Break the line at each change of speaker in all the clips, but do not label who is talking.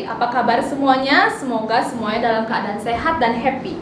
Apa kabar semuanya? Semoga semuanya dalam keadaan sehat dan happy.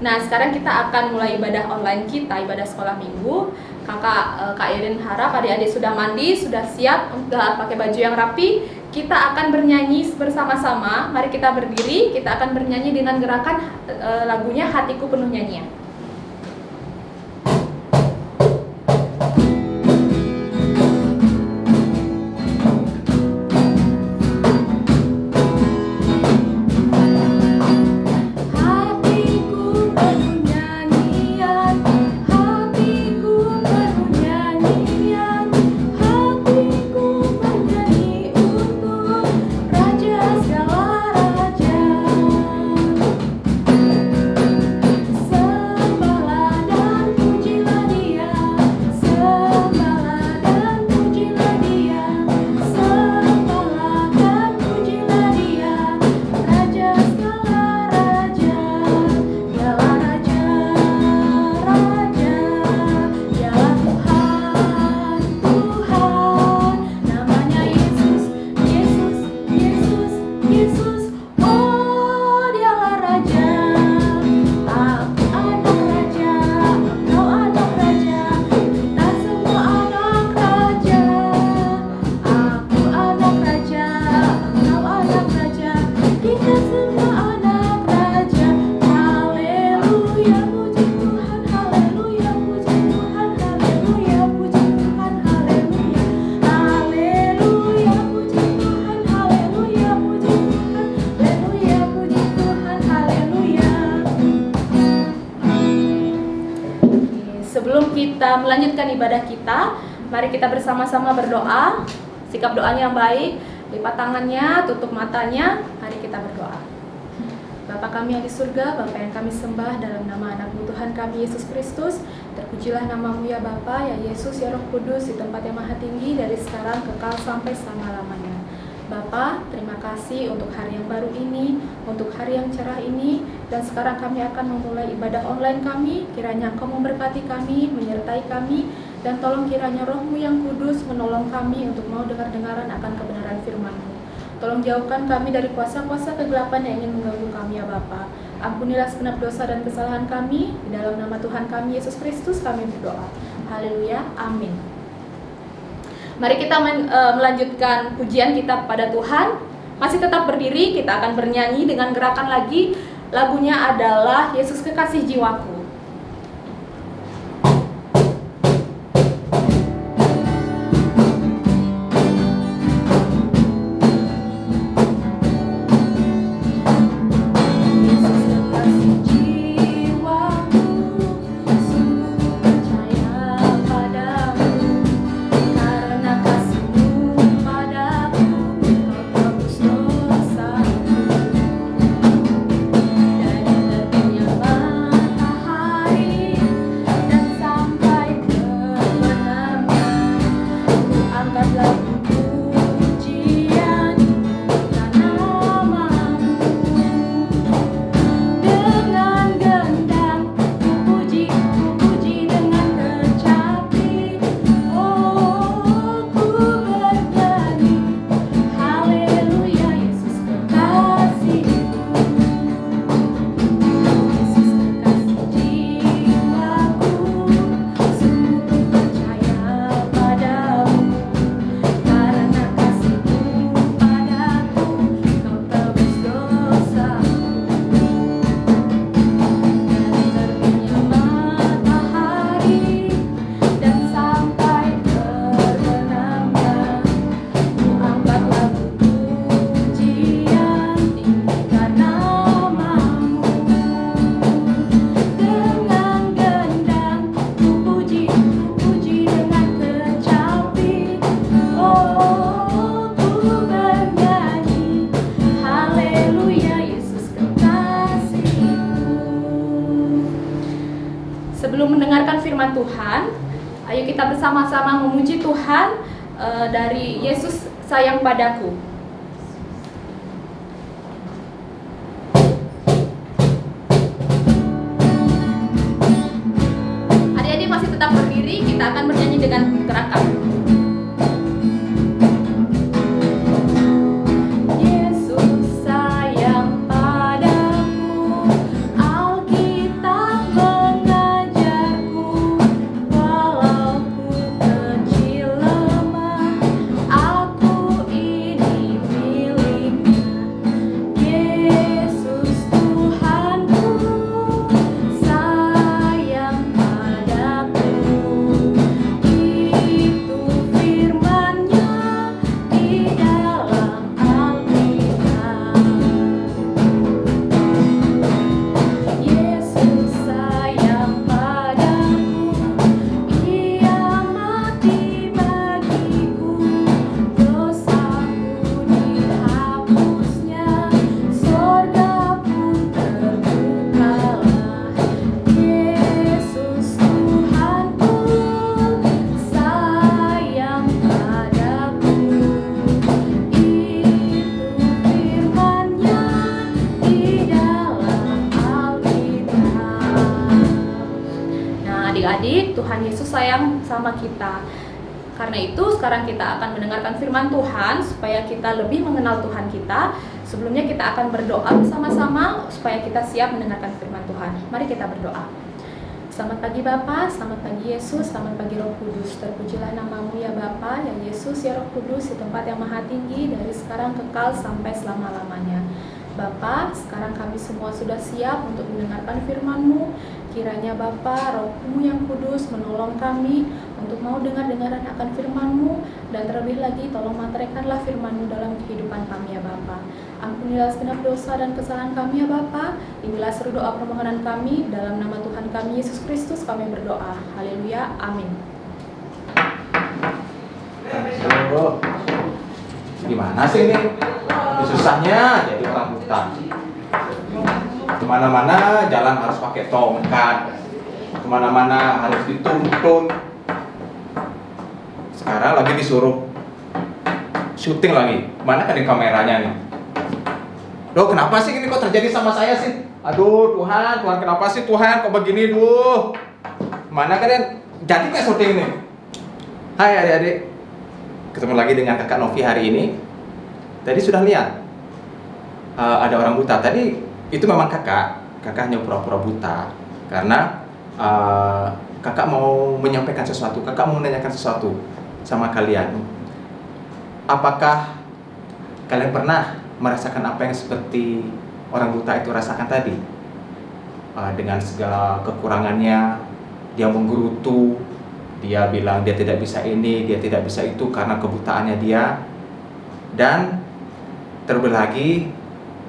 Nah, sekarang kita akan mulai ibadah online kita, ibadah sekolah minggu. Kak Irin harap adik-adik sudah mandi, sudah siap untuk pakai baju yang rapi. Kita akan bernyanyi bersama-sama. Mari kita berdiri, kita akan bernyanyi dengan gerakan lagunya Hatiku Penuh Nyanyian. Sebelum kita melanjutkan ibadah kita, mari kita bersama-sama berdoa. Sikap doanya yang baik, lipat tangannya, tutup matanya, mari kita berdoa. Bapa kami yang di surga, Bapa yang kami sembah dalam nama anak-Mu Tuhan kami Yesus Kristus, terpujilah nama-Mu ya Bapa, ya Yesus, ya Roh Kudus, di tempat yang maha tinggi, dari sekarang kekal sampai selama-lamanya. Bapa, terima kasih untuk hari yang baru ini, untuk hari yang cerah ini, dan sekarang kami akan memulai ibadah online kami. Kiranya Engkau memberkati kami, menyertai kami, dan tolong kiranya Roh-Mu yang kudus menolong kami untuk mau dengar-dengaran akan kebenaran firman-Mu. Tolong jauhkan kami dari kuasa-kuasa kegelapan yang ingin mengganggu kami ya Bapa. Ampunilah segenap dosa dan kesalahan kami, di dalam nama Tuhan kami Yesus Kristus kami berdoa. Haleluya, amin. Mari kita melanjutkan pujian kita kepada Tuhan. Masih tetap berdiri, kita akan bernyanyi dengan gerakan lagi. Lagunya adalah Yesus Kekasih Jiwaku. Sebelum mendengarkan firman Tuhan, ayo kita bersama-sama memuji Tuhan dari Yesus Sayang Padaku. Adik-adik masih tetap berdiri, kita akan bernyanyi dengan gerakan. Yesus baik, Tuhan Yesus sayang sama kita. Karena itu sekarang kita akan mendengarkan firman Tuhan supaya kita lebih mengenal Tuhan kita. Sebelumnya kita akan berdoa bersama-sama supaya kita siap mendengarkan firman Tuhan. Mari kita berdoa. Selamat pagi Bapa, selamat pagi Yesus, selamat pagi Roh Kudus. Terpujilah namamu ya Bapa, ya Yesus, ya Roh Kudus, di tempat yang maha tinggi, dari sekarang kekal sampai selama-lamanya. Bapa, sekarang kami semua sudah siap untuk mendengarkan firman-Mu. Kiranya Bapa, Roh-Mu yang kudus menolong kami untuk mau dengar-dengaran akan firman-Mu, dan terlebih lagi tolong materekanlah firman-Mu dalam kehidupan kami ya Bapa. Ampunilah segenap dosa dan kesalahan kami ya Bapa. Inilah seru doa permohonan kami, dalam nama Tuhan kami Yesus Kristus kami berdoa. Haleluya, amin.
Gimana sih ini? Susahnya jadi orang buta. Kemana-mana jalan harus pakai tongkat, kemana-mana harus dituntun. Sekarang lagi disuruh syuting lagi. Mana kan di kameranya nih? Loh, kenapa sih ini kok terjadi sama saya sih? Aduh Tuhan, Tuhan kenapa sih Tuhan kok begini duh? Mana kalian jadi kayak syuting nih? Hai adik-adik, ketemu lagi dengan kakak Novi hari ini. Tadi sudah lihat ada orang buta. Tadi itu memang kakak hanya pura-pura buta karena kakak mau menyampaikan sesuatu, kakak mau menanyakan sesuatu sama kalian. Apakah kalian pernah merasakan apa yang seperti orang buta itu rasakan tadi? Dengan segala kekurangannya, dia menggerutu, dia bilang dia tidak bisa ini, dia tidak bisa itu karena kebutaannya dia. Dan terlebih lagi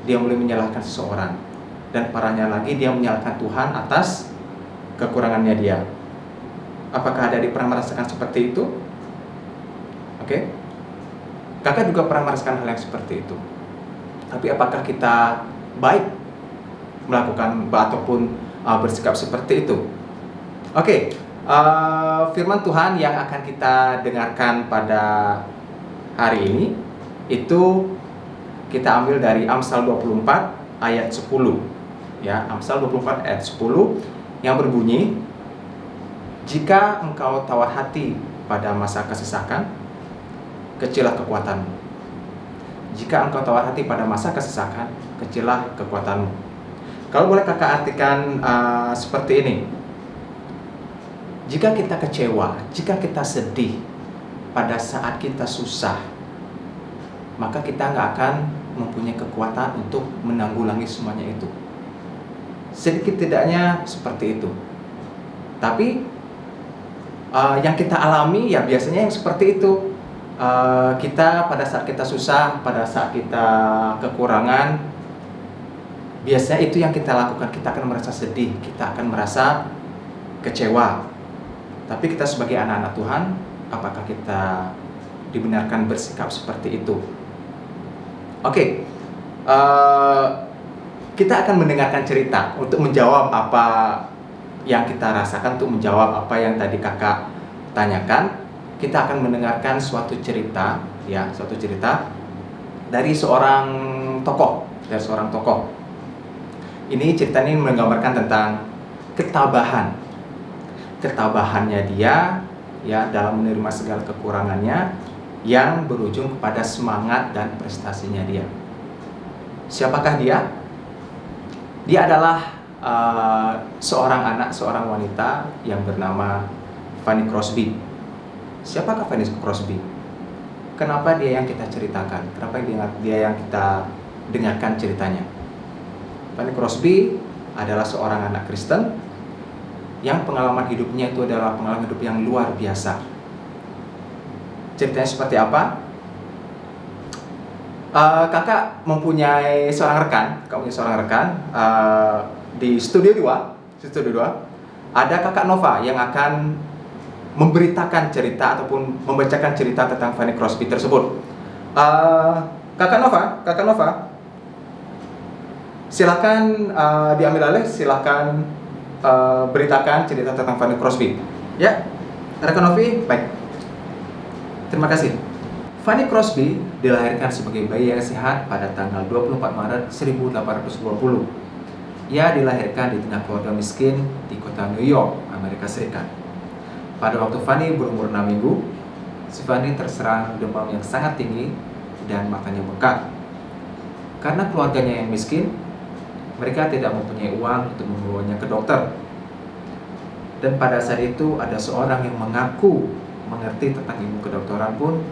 dia mulai menyalahkan seseorang, dan parahnya lagi dia menyalahkan Tuhan atas kekurangannya dia. Apakah adik pernah merasakan seperti itu? Oke. Kakak juga pernah merasakan hal yang seperti itu. Tapi apakah kita baik melakukan ataupun bersikap seperti itu? Oke. Firman Tuhan yang akan kita dengarkan pada hari ini itu kita ambil dari Amsal 24 ayat 10 ya, Amsal 24 ayat 10 yang berbunyi, jika engkau tawar hati pada masa kesesakan, kecillah kekuatanmu. Jika engkau tawar hati pada masa kesesakan, kecillah kekuatanmu. Kalau boleh kakak artikan seperti ini, jika kita kecewa, jika kita sedih pada saat kita susah, maka kita nggak akan mempunyai kekuatan untuk menanggulangi semuanya itu. Sedikit tidaknya seperti itu. Tapi yang kita alami ya biasanya yang seperti itu. Kita pada saat kita susah, pada saat kita kekurangan, biasanya itu yang kita lakukan. Kita akan merasa sedih, kita akan merasa kecewa. Tapi kita sebagai anak-anak Tuhan, apakah kita dibenarkan bersikap seperti itu? Oke, kita akan mendengarkan cerita untuk menjawab apa yang kita rasakan, untuk menjawab apa yang tadi kakak tanyakan. Kita akan mendengarkan suatu cerita, ya, suatu cerita dari seorang tokoh, Ini cerita ini menggambarkan tentang ketabahannya dia, ya, dalam menerima segala kekurangannya, yang berujung kepada semangat dan prestasinya dia. Siapakah dia? Dia adalah seorang wanita yang bernama Fanny Crosby. Siapakah Fanny Crosby? Kenapa dia yang kita ceritakan? Kenapa dia yang kita dengarkan ceritanya? Fanny Crosby adalah seorang anak Kristen yang pengalaman hidupnya itu adalah pengalaman hidup yang luar biasa. Ceritanya seperti apa? Kakak mempunyai seorang rekan, di studio 2 ada kakak Nova yang akan memberitakan cerita ataupun membacakan cerita tentang Fanny Crosby tersebut. Kakak Nova, silakan diambil alih, silakan beritakan cerita tentang Fanny Crosby. Ya, rekan Novi, baik. Terima kasih. Fanny Crosby dilahirkan sebagai bayi yang sehat pada tanggal 24 Maret 1820. Ia dilahirkan di tengah keluarga miskin di kota New York, Amerika Serikat. Pada waktu Fanny berumur 6 minggu, si Fanny terserang demam yang sangat tinggi dan matanya bengkak. Karena keluarganya yang miskin, mereka tidak mempunyai uang untuk membawanya ke dokter. Dan pada saat itu ada seorang yang mengaku mengerti tentang ilmu kedokteran pun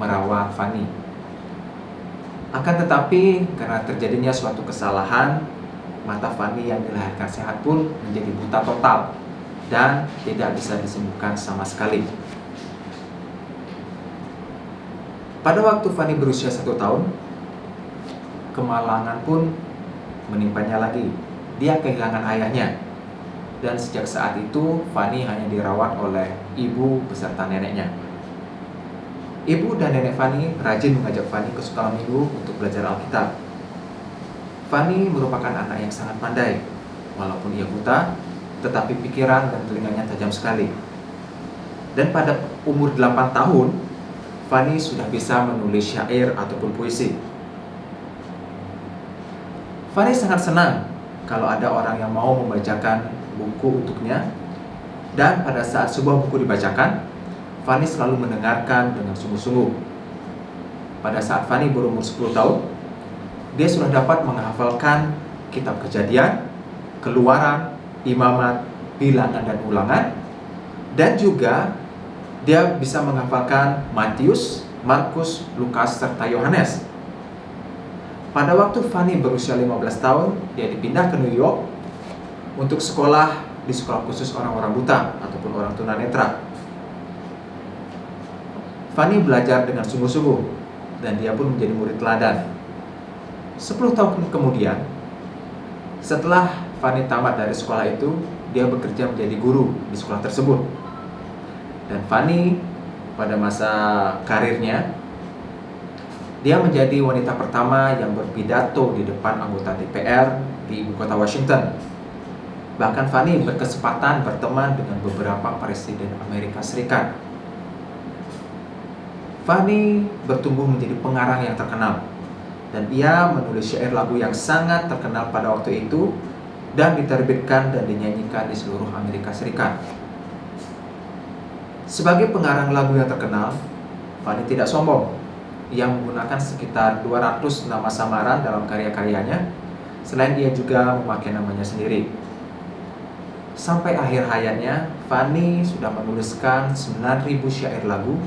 merawat Fanny. Akan tetapi karena terjadinya suatu kesalahan, mata Fanny yang dilahirkan sehat pun menjadi buta total dan tidak bisa disembuhkan sama sekali. Pada waktu Fanny berusia 1 tahun, kemalangan pun menimpanya lagi. Dia kehilangan ayahnya. Dan sejak saat itu Fanny hanya dirawat oleh ibu beserta neneknya. Ibu dan nenek Fanny rajin mengajak Fanny ke sekolah minggu untuk belajar Alkitab. Fanny merupakan anak yang sangat pandai. Walaupun ia buta, tetapi pikiran dan telinganya tajam sekali. Dan pada umur 8 tahun, Fanny sudah bisa menulis syair ataupun puisi. Fanny sangat senang kalau ada orang yang mau membacakan buku untuknya. Dan pada saat sebuah buku dibacakan, Fanny selalu mendengarkan dengan sungguh-sungguh. Pada saat Fanny berumur 10 tahun, dia sudah dapat menghafalkan kitab Kejadian, Keluaran, Imamat, Bilangan dan Ulangan. Dan juga dia bisa menghafalkan Matius, Markus, Lukas, serta Yohanes. Pada waktu Fanny berusia 15 tahun, dia dipindah ke New York untuk sekolah di sekolah khusus orang-orang buta ataupun orang tunanetra. Fanny belajar dengan sungguh-sungguh dan dia pun menjadi murid teladan. 10 tahun kemudian, setelah Fanny tamat dari sekolah itu, dia bekerja menjadi guru di sekolah tersebut. Dan Fanny pada masa karirnya, dia menjadi wanita pertama yang berpidato di depan anggota DPR di ibu kota Washington. Bahkan Fanny berkesempatan berteman dengan beberapa presiden Amerika Serikat. Fanny bertumbuh menjadi pengarang yang terkenal. Dan ia menulis syair lagu yang sangat terkenal pada waktu itu dan diterbitkan dan dinyanyikan di seluruh Amerika Serikat. Sebagai pengarang lagu yang terkenal, Fanny tidak sombong. Ia menggunakan sekitar 200 nama samaran dalam karya-karyanya. Selain ia juga memakai namanya sendiri. Sampai akhir hayatnya, Fanny sudah menuliskan 9.000 syair lagu.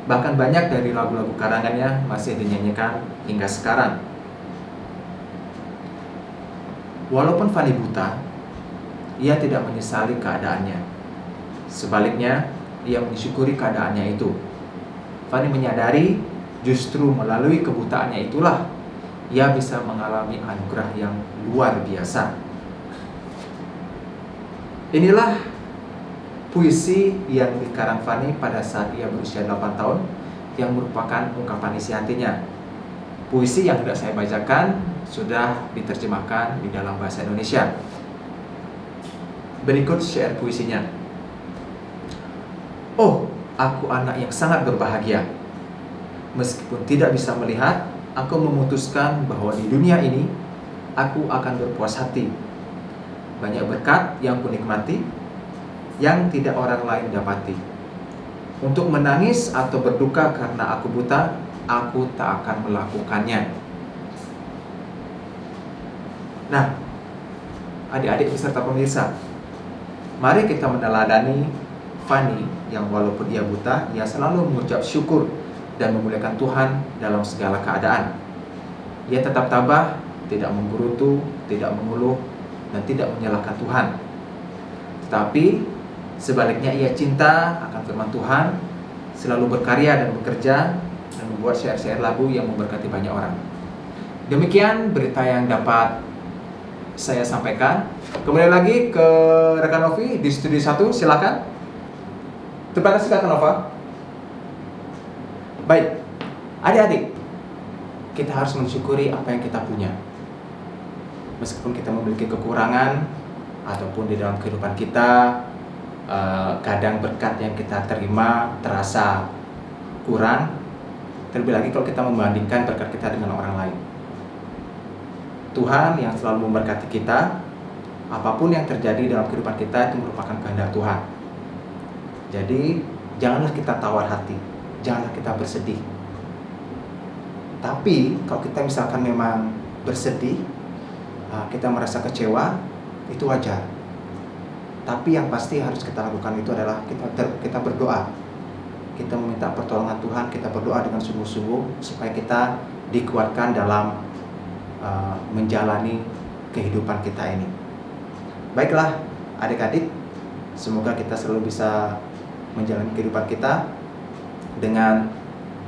Bahkan banyak dari lagu-lagu karangannya masih dinyanyikan hingga sekarang. Walaupun Fanny buta, ia tidak menyesali keadaannya. Sebaliknya, ia mensyukuri keadaannya itu. Fanny menyadari justru melalui kebutaannya itulah ia bisa mengalami anugerah yang luar biasa. Inilah puisi yang dikarang Fanny pada saat ia berusia 8 tahun yang merupakan ungkapan isi hatinya. Puisi yang tidak saya bacakan sudah diterjemahkan di dalam bahasa Indonesia. Berikut syair puisinya. Oh, aku anak yang sangat berbahagia. Meskipun tidak bisa melihat, aku memutuskan bahwa di dunia ini aku akan berpuas hati. Banyak berkat yang kunikmati yang tidak orang lain dapati. Untuk menangis atau berduka karena aku buta, aku tak akan melakukannya. Nah, adik-adik beserta pemirsa, mari kita meneladani Fanny yang walaupun ia buta, ia selalu mengucap syukur dan memuliakan Tuhan dalam segala keadaan. Ia tetap tabah, tidak menggerutu, tidak mengeluh, dan tidak menyalahkan Tuhan. Tetapi sebaliknya ia cinta akan firman Tuhan, selalu berkarya dan bekerja, dan membuat syair-syair lagu yang memberkati banyak orang. Demikian berita yang dapat saya sampaikan. Kembali lagi ke rekan Novi di studio 1, silakan. Terima kasih Kak Nova. Baik, adik-adik, kita harus mensyukuri apa yang kita punya. Meskipun kita memiliki kekurangan ataupun di dalam kehidupan kita kadang berkat yang kita terima terasa kurang, terlebih lagi kalau kita membandingkan berkat kita dengan orang lain. Tuhan yang selalu memberkati kita, apapun yang terjadi dalam kehidupan kita itu merupakan kehendak Tuhan. Jadi janganlah kita tawar hati, janganlah kita bersedih. Tapi kalau kita misalkan memang bersedih, kita merasa kecewa, itu wajar. Tapi yang pasti harus kita lakukan itu adalah kita berdoa. Kita meminta pertolongan Tuhan, kita berdoa dengan sungguh-sungguh supaya kita dikuatkan dalam menjalani kehidupan kita ini. Baiklah adik-adik, semoga kita selalu bisa menjalani kehidupan kita dengan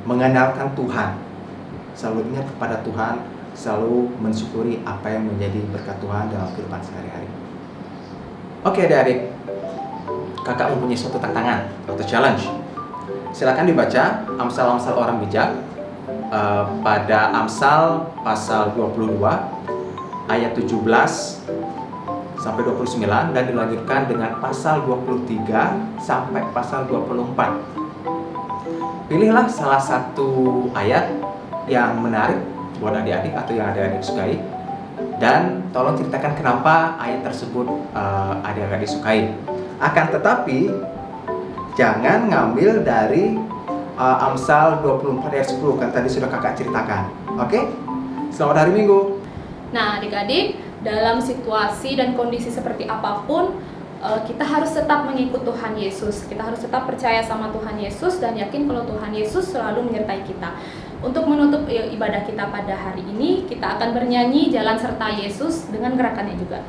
mengandalkan Tuhan, selalu ingat kepada Tuhan, selalu mensyukuri apa yang menjadi berkat Tuhan dalam kehidupan sehari-hari. Oke adik-adik, kakak mempunyai suatu tantangan atau challenge. Silakan dibaca Amsal-Amsal Orang Bijak pada Amsal pasal 22 ayat 17 sampai 29 dan dilanjutkan dengan pasal 23 sampai pasal 24. Pilihlah salah satu ayat yang menarik buat adik-adik atau yang adik-adik sukai, dan tolong ceritakan kenapa ayat tersebut adik-adik sukai. Akan tetapi jangan ngambil dari Amsal 24 ayat 10 kan tadi sudah kakak ceritakan. Oke? Selamat hari Minggu.
Nah, adik-adik, dalam situasi dan kondisi seperti apapun, kita harus tetap mengikut Tuhan Yesus. Kita harus tetap percaya sama Tuhan Yesus dan yakin kalau Tuhan Yesus selalu menyertai kita. Untuk menutup ibadah kita pada hari ini, kita akan bernyanyi Jalan Serta Yesus dengan gerakannya juga.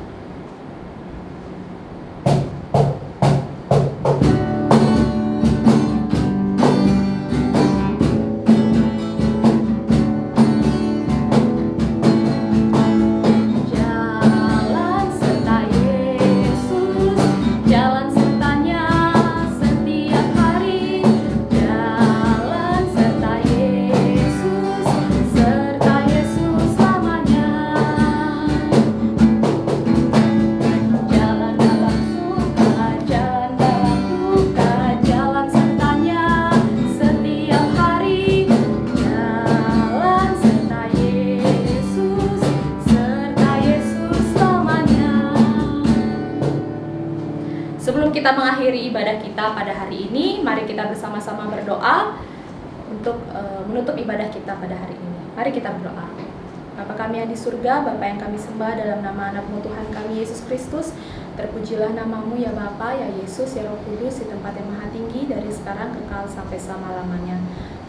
Sebelum kita mengakhiri ibadah kita pada hari ini, mari kita bersama-sama berdoa untuk menutup ibadah kita pada hari ini. Mari kita berdoa. Bapa kami yang di surga, Bapa yang kami sembah dalam nama anak-Mu Tuhan kami Yesus Kristus, terpujilah nama-Mu ya Bapa, ya Yesus, ya Roh Kudus di tempat yang maha tinggi dari sekarang kekal sampai selama-lamanya.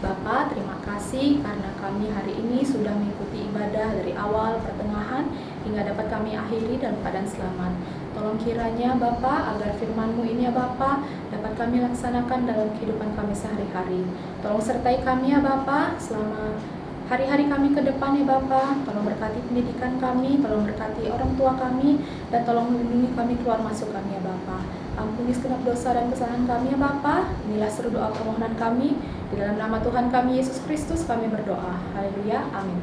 Bapa, terima kasih karena kami hari ini sudah mengikuti ibadah dari awal, pertengahan, hingga dapat kami akhiri dalam keadaan selamat. Tolong kiranya Bapa, agar firman-Mu ini ya Bapa, dapat kami laksanakan dalam kehidupan kami sehari-hari. Tolong sertai kami ya Bapa, selama hari-hari kami ke depan ya Bapa. Tolong berkati pendidikan kami, tolong berkati orang tua kami, dan tolong melindungi kami keluar masuk kami ya Bapa. Ampuni segenap dosa dan kesalahan kami ya Bapa. Inilah seru doa permohonan kami. Di dalam nama Tuhan kami Yesus Kristus kami berdoa. Haleluya, amin.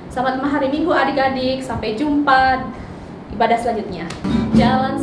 Selamat hari Minggu adik-adik, sampai jumpa ibadah selanjutnya. Jalan